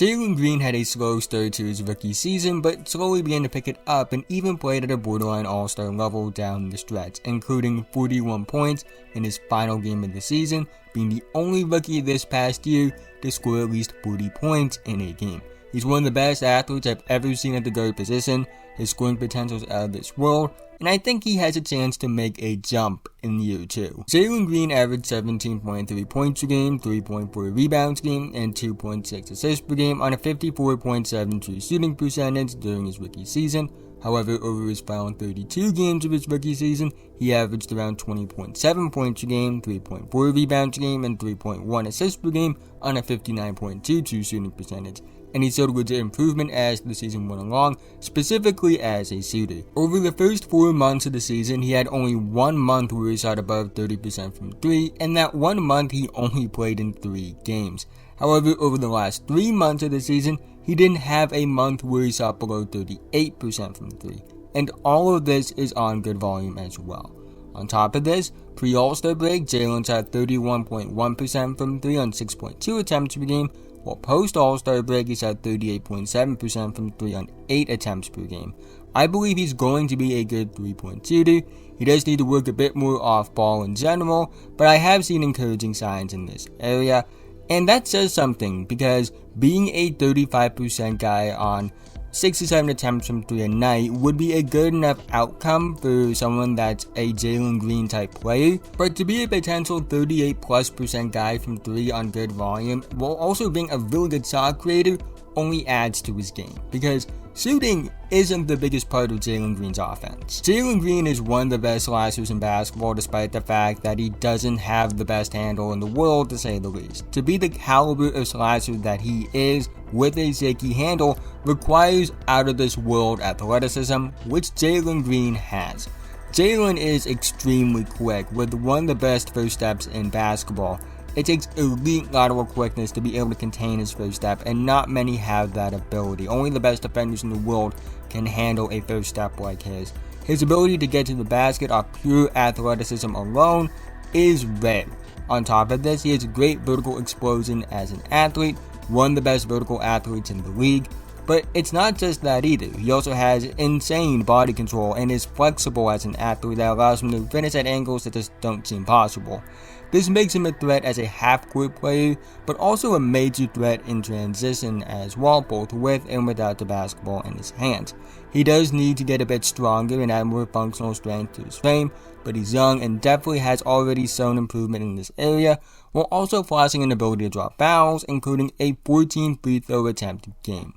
Jalen Green had a slow start to his rookie season, but slowly began to pick it up and even played at a borderline all-star level down the stretch, including 41 points in his final game of the season, being the only rookie this past year to score at least 40 points in a game. He's one of the best athletes I've ever seen at the guard position. His scoring potential is out of this world, and I think he has a chance to make a jump in year 2. Jalen Green averaged 17.3 points per game, 3.4 rebounds per game, and 2.6 assists per game on a 54.7 true shooting percentage during his rookie season. However, over his final 32 games of his rookie season, he averaged around 20.7 points per game, 3.4 rebounds per game, and 3.1 assists per game on a 59.2 true shooting percentage. And he showed legit improvement as the season went along, specifically as a shooter. Over the first 4 months of the season, he had only 1 month where he shot above 30% from 3, and that 1 month he only played in 3 games. However, over the last 3 months of the season, he didn't have a month where he shot below 38% from 3. And all of this is on good volume as well. On top of this, pre-All-Star break, Jalen shot 31.1% from 3 on 6.2 attempts per game, while post-All-Star break he shot 38.7% from 3 on 8 attempts per game. I believe he's going to be a good 3-point shooter. He does need to work a bit more off-ball in general, but I have seen encouraging signs in this area. And that says something, because being a 35% guy on 6 to 7 attempts from 3 a night would be a good enough outcome for someone that's a Jalen Green type player, but to be a potential 38+% guy from 3 on good volume, while also being a really good shot creator, only adds to his game, because shooting isn't the biggest part of Jalen Green's offense. Jalen Green is one of the best slashers in basketball, despite the fact that he doesn't have the best handle in the world, to say the least. To be the caliber of slasher that he is, with a shaky handle, requires out-of-this-world athleticism, which Jalen Green has. Jalen is extremely quick, with one of the best first steps in basketball. It takes elite lateral quickness to be able to contain his first step, and not many have that ability. Only the best defenders in the world can handle a first step like his. His ability to get to the basket off pure athleticism alone is rare. On top of this, he has a great vertical explosion as an athlete, one of the best vertical athletes in the league. But it's not just that either. He also has insane body control and is flexible as an athlete that allows him to finish at angles that just don't seem possible. This makes him a threat as a half-court player, but also a major threat in transition as well, both with and without the basketball in his hands. He does need to get a bit stronger and add more functional strength to his frame, but he's young and definitely has already shown improvement in this area, while also flashing an ability to draw fouls, including a 14 free throw attempt game.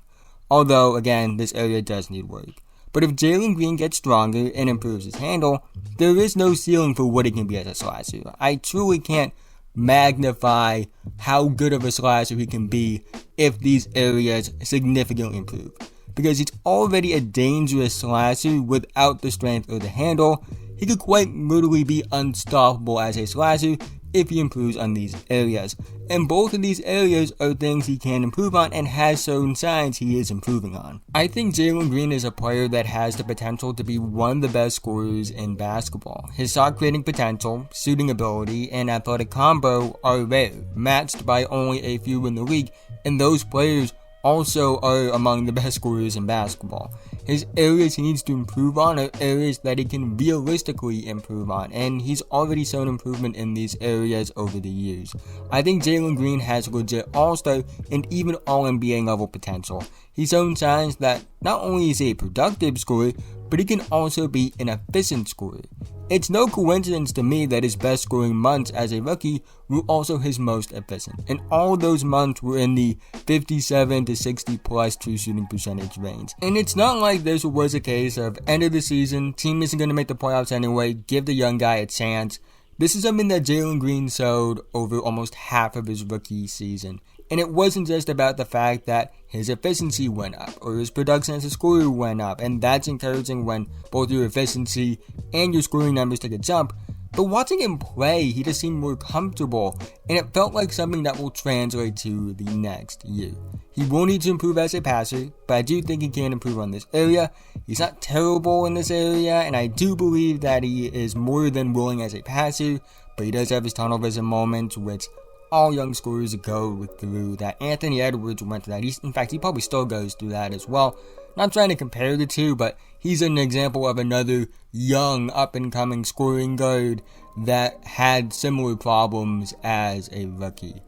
Although, again, this area does need work. But if Jalen Green gets stronger and improves his handle, there is no ceiling for what he can be as a slasher. I truly can't magnify how good of a slasher he can be if these areas significantly improve. Because he's already a dangerous slasher without the strength or the handle. He could quite literally be unstoppable as a slasher if he improves on these areas. And both of these areas are things he can improve on and has shown signs he is improving on. I think Jalen Green is a player that has the potential to be one of the best scorers in basketball. His shot creating potential, shooting ability, and athletic combo are rare, matched by only a few in the league, and those players also are among the best scorers in basketball. His areas he needs to improve on are areas that he can realistically improve on, and he's already shown improvement in these areas over the years. I think Jalen Green has legit all-star and even all-NBA level potential. He's shown signs that not only is he a productive scorer, but he can also be an efficient scorer. It's no coincidence to me that his best scoring months as a rookie were also his most efficient, and all those months were in the 57 to 60 plus true shooting percentage range. And it's not like this was a case of end of the season, team isn't going to make the playoffs anyway, give the young guy a chance. This is something that Jalen Green showed over almost half of his rookie season. And it wasn't just about the fact that his efficiency went up or his production as a scorer went up, and that's encouraging when both your efficiency and your scoring numbers take a jump. But watching him play, he just seemed more comfortable, and it felt like something that will translate to the next year. He will need to improve as a passer, but I do think he can improve on this area. He's not terrible in this area, and I do believe that he is more than willing as a passer, but he does have his tunnel vision moments, which all young scorers go through that. Anthony Edwards went through that. In fact, he probably still goes through that as well. Not trying to compare the two, but he's an example of another young, up-and-coming scoring guard that had similar problems as a rookie.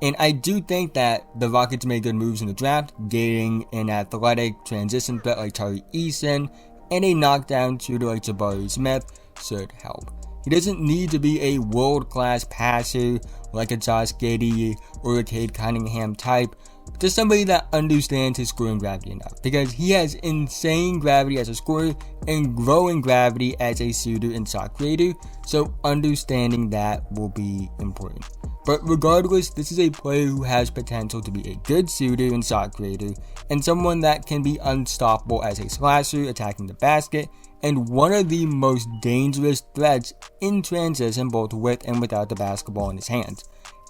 And I do think that the Rockets made good moves in the draft, getting an athletic transition threat like Tari Eason and a knockdown shooter like Jabari Smith should help. He doesn't need to be a world-class passer like a Josh Giddey or a Cade Cunningham type, just somebody that understands his scoring gravity enough, because he has insane gravity as a scorer and growing gravity as a shooter and shot creator, so understanding that will be important. But regardless, this is a player who has potential to be a good shooter and shot creator, and someone that can be unstoppable as a slasher attacking the basket, and one of the most dangerous threats in transition both with and without the basketball in his hands.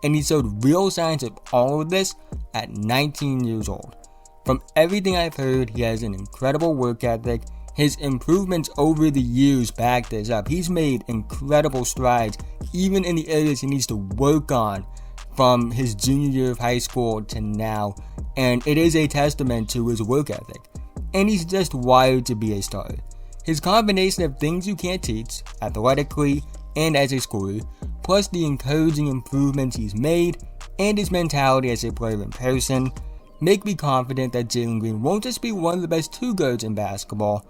And he showed real signs of all of this at 19 years old. From everything I've heard, he has an incredible work ethic. His improvements over the years back this up. He's made incredible strides, even in the areas he needs to work on from his junior year of high school to now. And it is a testament to his work ethic. And he's just wired to be a star. His combination of things you can't teach, athletically and as a scorer, plus the encouraging improvements he's made, and his mentality as a player in person, make me confident that Jalen Green won't just be one of the best two guards in basketball,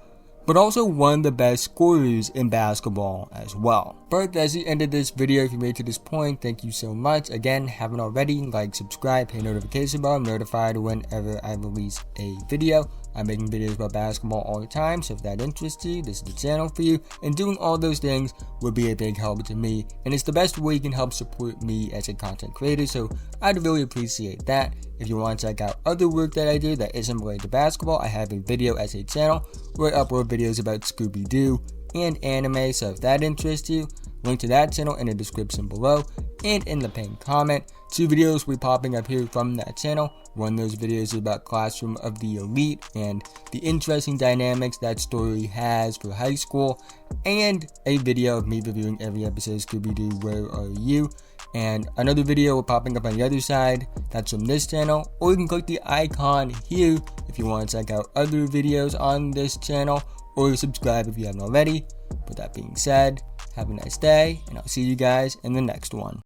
but also one of the best scorers in basketball as well. But that's the end of this video. If you made it to this point, thank you so much. Again, haven't already, like, subscribe, hit notification bell. I'm notified whenever I release a video. I'm making videos about basketball all the time, so if that interests you, this is the channel for you. And doing all those things would be a big help to me, and it's the best way you can help support me as a content creator, so I'd really appreciate that. If you want to check out other work that I do that isn't related to basketball, I have a video as a channel where I upload videos about Scooby-Doo and anime, so if that interests you, link to that channel in the description below and in the pinned comment. 2 videos will be popping up here from that channel. One of those videos is about Classroom of the Elite and the interesting dynamics that story has for high school, and a video of me reviewing every episode of Scooby-Doo, Where Are You? And another video popping up on the other side, that's from this channel, or you can click the icon here if you want to check out other videos on this channel, or subscribe if you haven't already. With that being said, have a nice day, and I'll see you guys in the next one.